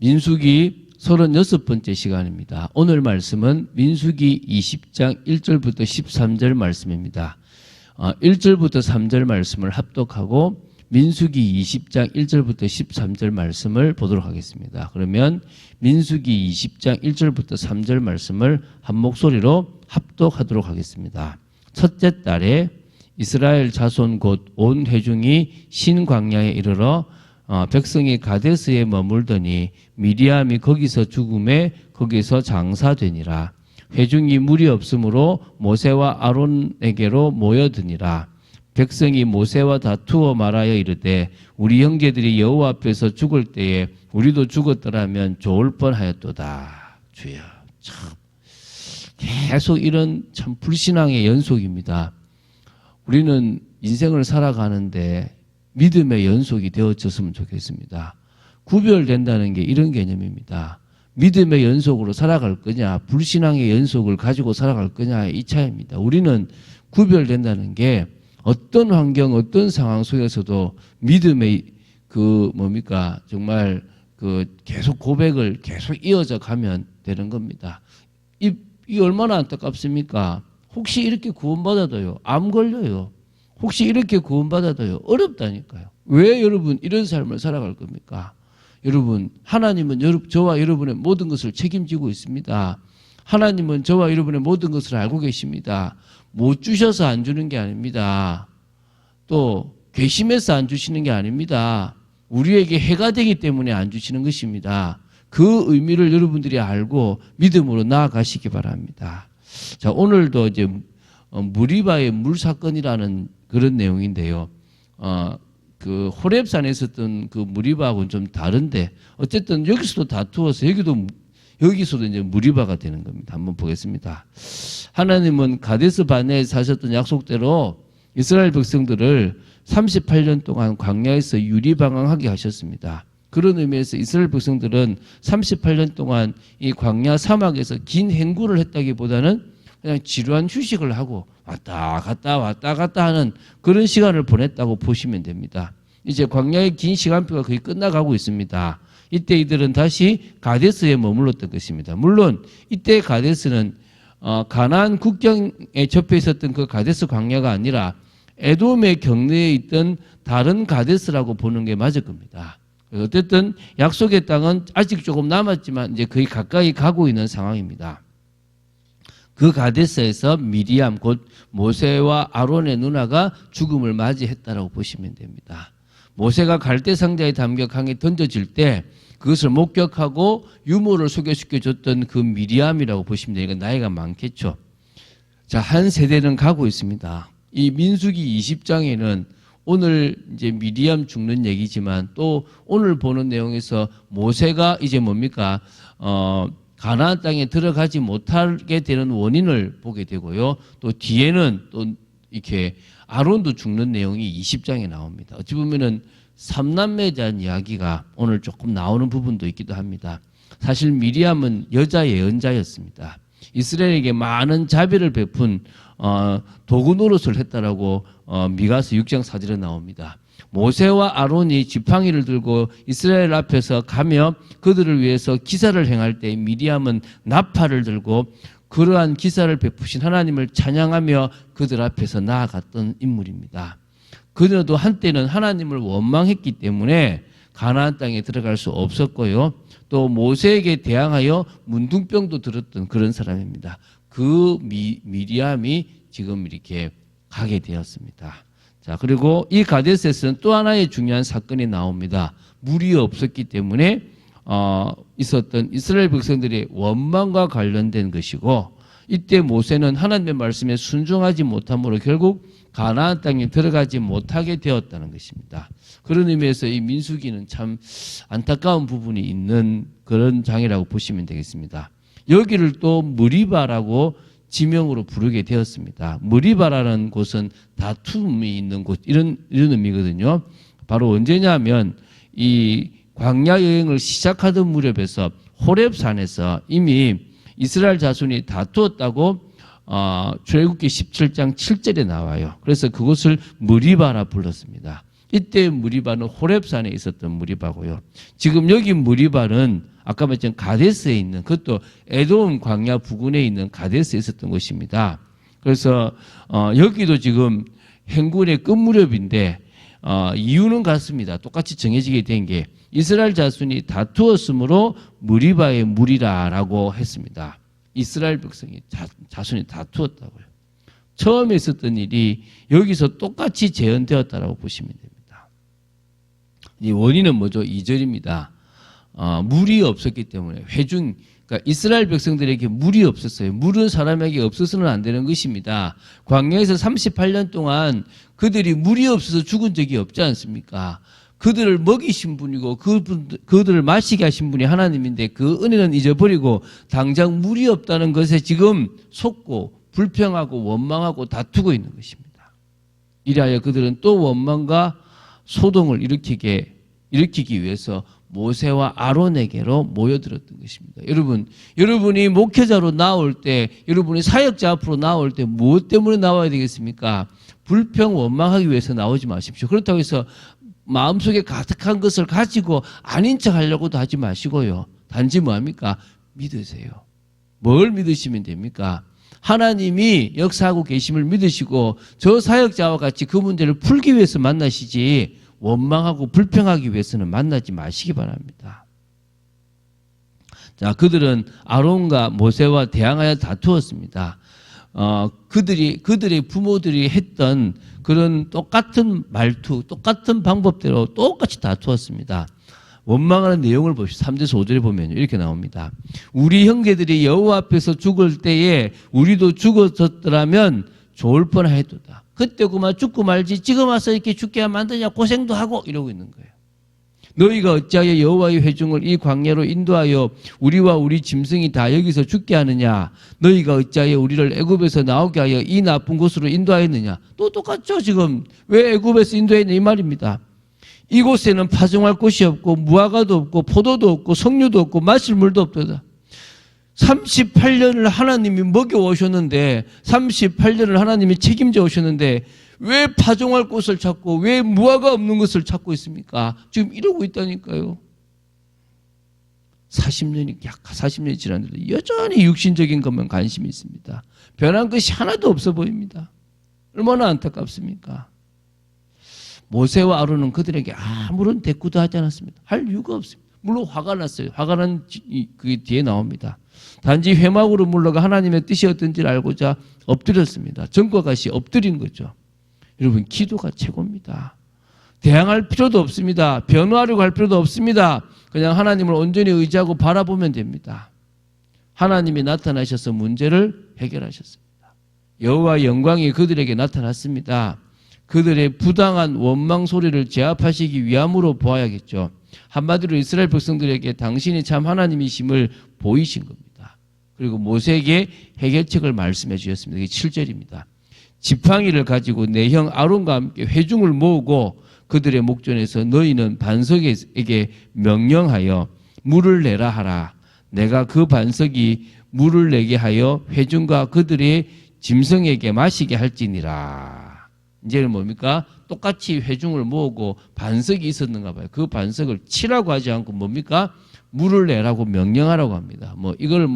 민수기 36번째 시간입니다. 오늘 말씀은 민수기 20장 1절부터 13절 말씀입니다. 1절부터 3절 말씀을 합독하고 민수기 20장 1절부터 13절 말씀을 보도록 하겠습니다. 그러면 민수기 20장 1절부터 3절 말씀을 한 목소리로 합독하도록 하겠습니다. 첫째 달에 이스라엘 자손 곧 온 회중이 신광야에 이르러 백성이 가데스에 머물더니 미리암이 거기서 죽음에 거기서 장사되니라. 회중이 물이 없으므로 모세와 아론에게로 모여드니라. 백성이 모세와 다투어 말하여 이르되 우리 형제들이 여호와 앞에서 죽을 때에 우리도 죽었더라면 좋을 뻔하였도다. 주여, 참 계속 이런 참 불신앙의 연속입니다. 우리는 인생을 살아가는데 믿음의 연속이 되어졌으면 좋겠습니다. 구별된다는 게 이런 개념입니다. 믿음의 연속으로 살아갈 거냐, 불신앙의 연속을 가지고 살아갈 거냐의 이 차이입니다. 우리는 구별된다는 게 어떤 환경, 어떤 상황 속에서도 믿음의 정말 계속 고백을 계속 이어져 가면 되는 겁니다. 이 얼마나 안타깝습니까? 혹시 이렇게 구원받아도요, 암 걸려요. 혹시 이렇게 구원받아도요, 어렵다니까요. 왜 여러분 이런 삶을 살아갈 겁니까? 여러분, 하나님은 저와 여러분의 모든 것을 책임지고 있습니다. 하나님은 저와 여러분의 모든 것을 알고 계십니다. 못 주셔서 안 주는 게 아닙니다. 또 괘씸해서 안 주시는 게 아닙니다. 우리에게 해가 되기 때문에 안 주시는 것입니다. 그 의미를 여러분들이 알고 믿음으로 나아가시기 바랍니다. 자, 오늘도 이제 무리바의 물 사건이라는 그런 내용인데요. 호렙산에 있었던 그 무리바하고는 좀 다른데 어쨌든 여기서도 다투어서 여기서도 이제 무리바가 되는 겁니다. 한번 보겠습니다. 하나님은 가데스 바네에 사셨던 약속대로 이스라엘 백성들을 38년 동안 광야에서 유리방황하게 하셨습니다. 그런 의미에서 이스라엘 백성들은 38년 동안 이 광야 사막에서 긴 행군을 했다기보다는 그냥 지루한 휴식을 하고 왔다 갔다 하는 그런 시간을 보냈다고 보시면 됩니다. 이제 광야의 긴 시간표가 거의 끝나가고 있습니다. 이때 이들은 다시 가데스에 머물렀던 것입니다. 물론 이때 가데스는 가나안 국경에 접해 있었던 그 가데스 광야가 아니라 에돔의 경내에 있던 다른 가데스라고 보는 게 맞을 겁니다. 어쨌든 약속의 땅은 아직 조금 남았지만 이제 거의 가까이 가고 있는 상황입니다. 그 가데스에서 미리암 곧 모세와 아론의 누나가 죽음을 맞이했다라고 보시면 됩니다. 모세가 갈대 상자에 담겨 강에 던져질 때 그것을 목격하고 유모를 소개시켜줬던 그 미리암이라고 보시면 돼요. 나이가 많겠죠. 자, 한 세대는 가고 있습니다. 이 민수기 20장에는 오늘 이제 미리암 죽는 얘기지만 또 오늘 보는 내용에서 모세가 이제 가나안 땅에 들어가지 못하게 되는 원인을 보게 되고요. 또 뒤에는 또 이렇게 아론도 죽는 내용이 20장에 나옵니다. 어찌 보면은 삼남매에 대한 이야기가 오늘 조금 나오는 부분도 있기도 합니다. 사실 미리암은 여자 예언자였습니다. 이스라엘에게 많은 자비를 베푼 도구 노릇을 했다라고 미가서 6장 4절에 나옵니다. 모세와 아론이 지팡이를 들고 이스라엘 앞에서 가며 그들을 위해서 기사를 행할 때 미리암은 나팔을 들고 그러한 기사를 베푸신 하나님을 찬양하며 그들 앞에서 나아갔던 인물입니다. 그녀도 한때는 하나님을 원망했기 때문에 가나안 땅에 들어갈 수 없었고요. 또 모세에게 대항하여 문둥병도 들었던 그런 사람입니다. 그 미리암이 지금 이렇게 가게 되었습니다. 자, 그리고 이 가데스에서는 또 하나의 중요한 사건이 나옵니다. 물이 없었기 때문에 있었던 이스라엘 백성들의 원망과 관련된 것이고, 이때 모세는 하나님의 말씀에 순종하지 못함으로 결국 가나안 땅에 들어가지 못하게 되었다는 것입니다. 그런 의미에서 이 민수기는 참 안타까운 부분이 있는 그런 장이라고 보시면 되겠습니다. 여기를 또 무리바라고 지명으로 부르게 되었습니다. 무리바라는 곳은 다툼이 있는 곳, 이런 의미거든요. 바로 언제냐면 이 광야 여행을 시작하던 무렵에서 호렙산에서 이미 이스라엘 자손이 다투었다고 출애굽기 17장 7절에 나와요. 그래서 그곳을 무리바라 불렀습니다. 이때 무리바는 호렙산에 있었던 무리바고요. 지금 여기 무리바는 아까 말했던 가데스에 있는, 그것도 에돔 광야 부근에 있는 가데스에 있었던 곳입니다. 그래서 여기도 지금 행군의 끝 무렵인데 이유는 같습니다. 똑같이 정해지게 된 게 이스라엘 자손이 다투었으므로 무리바의 무리라라고 했습니다. 이스라엘 백성이 자손이 다투었다고요. 처음에 있었던 일이 여기서 똑같이 재현되었다라고 보시면 됩니다. 이 원인은 뭐죠? 2절입니다. 물이 없었기 때문에 회중, 그러니까 이스라엘 백성들에게 물이 없었어요. 물은 사람에게 없어서는 안 되는 것입니다. 광야에서 38년 동안 그들이 물이 없어서 죽은 적이 없지 않습니까? 그들을 먹이신 분이고 그들을 마시게 하신 분이 하나님인데 그 은혜는 잊어버리고 당장 물이 없다는 것에 지금 속고 불평하고 원망하고 다투고 있는 것입니다. 이래야 그들은 또 원망과 소동을 일으키기 위해서 모세와 아론에게로 모여들었던 것입니다. 여러분이 목회자로 나올 때, 여러분이 사역자 앞으로 나올 때 무엇 때문에 나와야 되겠습니까? 불평, 원망하기 위해서 나오지 마십시오. 그렇다고 해서 마음속에 가득한 것을 가지고 아닌 척 하려고도 하지 마시고요. 단지 뭐합니까? 믿으세요. 뭘 믿으시면 됩니까? 하나님이 역사하고 계심을 믿으시고 저 사역자와 같이 그 문제를 풀기 위해서 만나시지 원망하고 불평하기 위해서는 만나지 마시기 바랍니다. 자, 그들은 아론과 모세와 대항하여 다투었습니다. 그들의 부모들이 했던 그런 똑같은 말투, 똑같은 방법대로 똑같이 다투었습니다. 원망하는 내용을 보십시오. 3절에서 5절에 보면 이렇게 나옵니다. 우리 형제들이 여호와 앞에서 죽을 때에 우리도 죽었었더라면 좋을 뻔하였도다. 그때 그만 죽고 말지 지금 와서 이렇게 죽게 하면 안 되냐, 고생도 하고 이러고 있는 거예요. 너희가 어찌하여 여호와의 회중을 이 광야로 인도하여 우리와 우리 짐승이 다 여기서 죽게 하느냐? 너희가 어찌하여 우리를 애굽에서 나오게 하여 이 나쁜 곳으로 인도하였느냐? 또 똑같죠. 지금 왜 애굽에서 인도했느냐 이 말입니다. 이곳에는 파종할 곳이 없고 무화과도 없고 포도도 없고 석류도 없고 마실 물도 없도다. 38년을 하나님이 먹여오셨는데 38년을 하나님이 책임져 오셨는데 왜 파종할 곳을 찾고 왜 무화과 없는 것을 찾고 있습니까? 지금 이러고 있다니까요. 40년이 약 40년이 지났는데 여전히 육신적인 것만 관심이 있습니다. 변한 것이 하나도 없어 보입니다. 얼마나 안타깝습니까? 모세와 아론은 그들에게 아무런 대꾸도 하지 않았습니다. 할 이유가 없습니다. 물론 화가 났어요. 화가 난 그게 뒤에 나옵니다. 단지 회막으로 물러가 하나님의 뜻이 어떤지를 알고자 엎드렸습니다. 전과 같이 엎드린 거죠. 여러분, 기도가 최고입니다. 대항할 필요도 없습니다. 변호하려고 할 필요도 없습니다. 그냥 하나님을 온전히 의지하고 바라보면 됩니다. 하나님이 나타나셔서 문제를 해결하셨습니다. 여호와의 영광이 그들에게 나타났습니다. 그들의 부당한 원망 소리를 제압하시기 위함으로 보아야겠죠. 한마디로 이스라엘 백성들에게 당신이 참 하나님이심을 보이신 겁니다. 그리고 모세에게 해결책을 말씀해 주셨습니다. 이게 7절입니다. 지팡이를 가지고 내 형 아론과 함께 회중을 모으고 그들의 목전에서 너희는 반석에게 명령하여 물을 내라 하라. 내가 그 반석이 물을 내게 하여 회중과 그들의 짐승에게 마시게 할지니라. 이제는 뭡니까? 똑같이 회중을 모으고 반석이 있었는가 봐요. 그 반석을 치라고 하지 않고 뭡니까? 물을 내라고 명령하라고 합니다. 이걸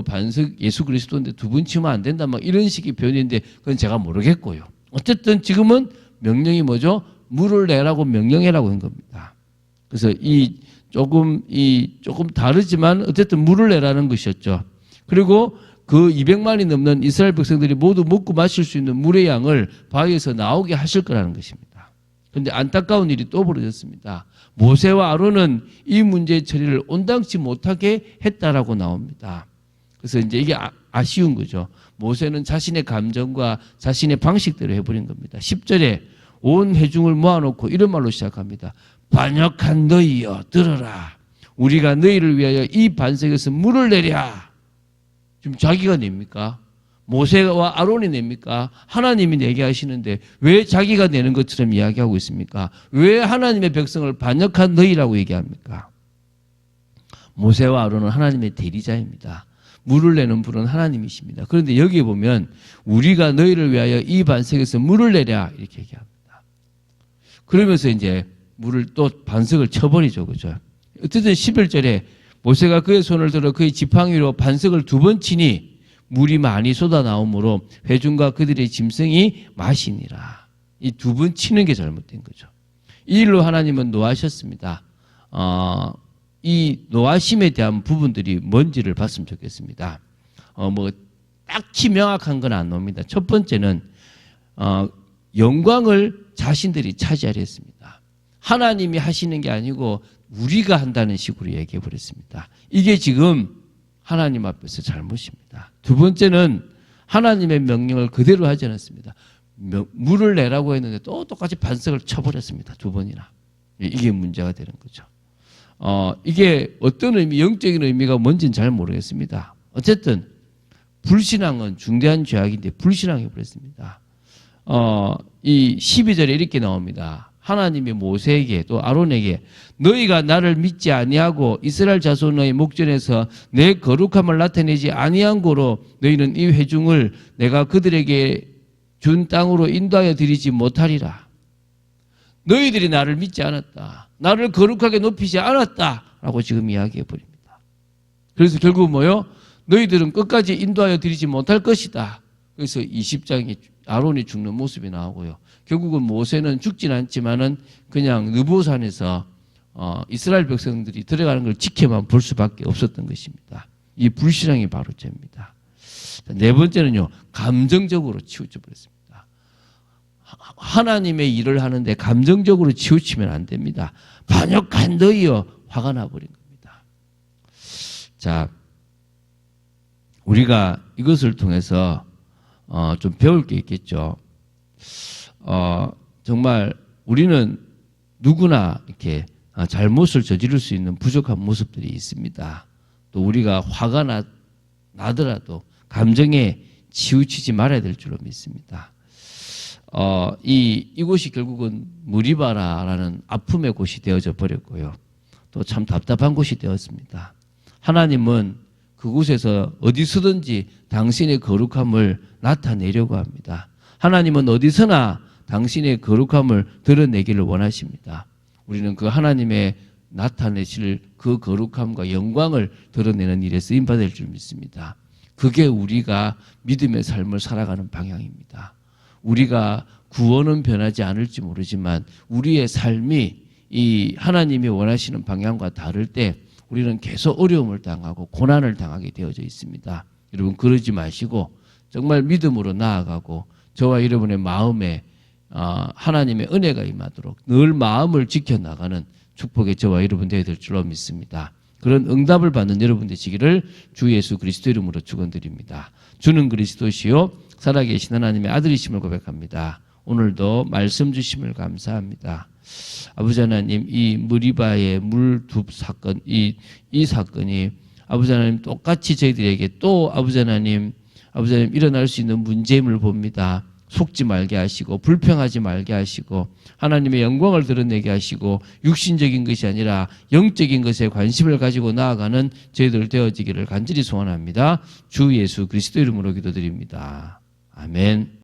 반석 예수 그리스도인데 두 분 치면 안 된다. 이런 식의 표현인데 그건 제가 모르겠고요. 어쨌든 지금은 명령이 뭐죠? 물을 내라고 명령해라고 한 겁니다. 그래서 조금 다르지만 어쨌든 물을 내라는 것이었죠. 그리고 그 200만이 넘는 이스라엘 백성들이 모두 먹고 마실 수 있는 물의 양을 바위에서 나오게 하실 거라는 것입니다. 그런데 안타까운 일이 또 벌어졌습니다. 모세와 아론은 이 문제의 처리를 온당치 못하게 했다라고 나옵니다. 그래서 이제 이게 아쉬운 거죠. 모세는 자신의 감정과 자신의 방식대로 해버린 겁니다. 10절에 온 회중을 모아놓고 이런 말로 시작합니다. 반역한 너희여 들어라. 우리가 너희를 위하여 이 반석에서 물을 내랴. 지금 자기가 냅니까? 모세와 아론이 냅니까? 하나님이 내게 하시는데 왜 자기가 내는 것처럼 이야기하고 있습니까? 왜 하나님의 백성을 반역한 너희라고 얘기합니까? 모세와 아론은 하나님의 대리자입니다. 물을 내는 분은 하나님이십니다. 그런데 여기에 보면 우리가 너희를 위하여 이 반석에서 물을 내랴 이렇게 얘기합니다. 그러면서 이제 물을 또 반석을 쳐버리죠. 그죠? 어쨌든 11절에 모세가 그의 손을 들어 그의 지팡이 위로 반석을 2번 치니 물이 많이 쏟아 나오므로 회중과 그들의 짐승이 마시니라. 이 2번 치는 게 잘못된 거죠. 이 일로 하나님은 노하셨습니다. 이 노하심에 대한 부분들이 뭔지를 봤으면 좋겠습니다. 뭐 딱히 명확한 건 안 나옵니다. 첫 번째는 영광을 자신들이 차지하려 했습니다. 하나님이 하시는 게 아니고 우리가 한다는 식으로 얘기해 버렸습니다. 이게 지금 하나님 앞에서 잘못입니다. 두 번째는 하나님의 명령을 그대로 하지 않았습니다. 물을 내라고 했는데 또 똑같이 반석을 쳐버렸습니다. 2번이나. 이게 문제가 되는 거죠. 이게 어떤 의미, 영적인 의미가 뭔지는 잘 모르겠습니다. 어쨌든 불신앙은 중대한 죄악인데 불신앙해 버렸습니다. 이 12절에 이렇게 나옵니다. 하나님이 모세에게 또 아론에게 너희가 나를 믿지 아니하고 이스라엘 자손의 목전에서 내 거룩함을 나타내지 아니한 고로 너희는 이 회중을 내가 그들에게 준 땅으로 인도하여 드리지 못하리라. 너희들이 나를 믿지 않았다. 나를 거룩하게 높이지 않았다. 라고 지금 이야기해 버립니다. 그래서 결국 뭐요? 너희들은 끝까지 인도하여 드리지 못할 것이다. 그래서 20장에 아론이 죽는 모습이 나오고요. 결국은 모세는 죽진 않지만은 그냥 느보산에서 이스라엘 백성들이 들어가는 걸 지켜만 볼 수밖에 없었던 것입니다. 이 불신앙이 바로 죄입니다. 네 번째는요, 감정적으로 치우쳐 버렸습니다. 하나님의 일을 하는데 감정적으로 치우치면 안 됩니다. 반역한 너희여 화가 나버린 겁니다. 자, 우리가 이것을 통해서 좀 배울 게 있겠죠. 정말 우리는 누구나 이렇게 잘못을 저지를 수 있는 부족한 모습들이 있습니다. 또 우리가 화가 나더라도 감정에 치우치지 말아야 될 줄로 믿습니다. 이곳이 결국은 무리바라라는 아픔의 곳이 되어져 버렸고요. 또 참 답답한 곳이 되었습니다. 하나님은 그곳에서 어디서든지 당신의 거룩함을 나타내려고 합니다. 하나님은 어디서나 당신의 거룩함을 드러내기를 원하십니다. 우리는 그 하나님의 나타내실 그 거룩함과 영광을 드러내는 일에 쓰임받을 줄 믿습니다. 그게 우리가 믿음의 삶을 살아가는 방향입니다. 우리가 구원은 변하지 않을지 모르지만 우리의 삶이 이 하나님이 원하시는 방향과 다를 때 우리는 계속 어려움을 당하고 고난을 당하게 되어져 있습니다. 여러분 그러지 마시고 정말 믿음으로 나아가고 저와 여러분의 마음에 하나님의 은혜가 임하도록 늘 마음을 지켜나가는 축복의 저와 여러분 되어야 될 줄로 믿습니다. 그런 응답을 받는 여러분 되시기를 주 예수 그리스도 이름으로 축원드립니다. 주는 그리스도시요 살아계신 하나님의 아들이심을 고백합니다. 오늘도 말씀 주심을 감사합니다. 아버지 하나님, 이 무리바의 물둡 사건, 이 사건이 아버지 하나님 똑같이 저희들에게 또 아버지 하나님 일어날 수 있는 문제임을 봅니다. 속지 말게 하시고 불평하지 말게 하시고 하나님의 영광을 드러내게 하시고 육신적인 것이 아니라 영적인 것에 관심을 가지고 나아가는 저희들 되어지기를 간절히 소원합니다. 주 예수 그리스도 이름으로 기도드립니다. 아멘.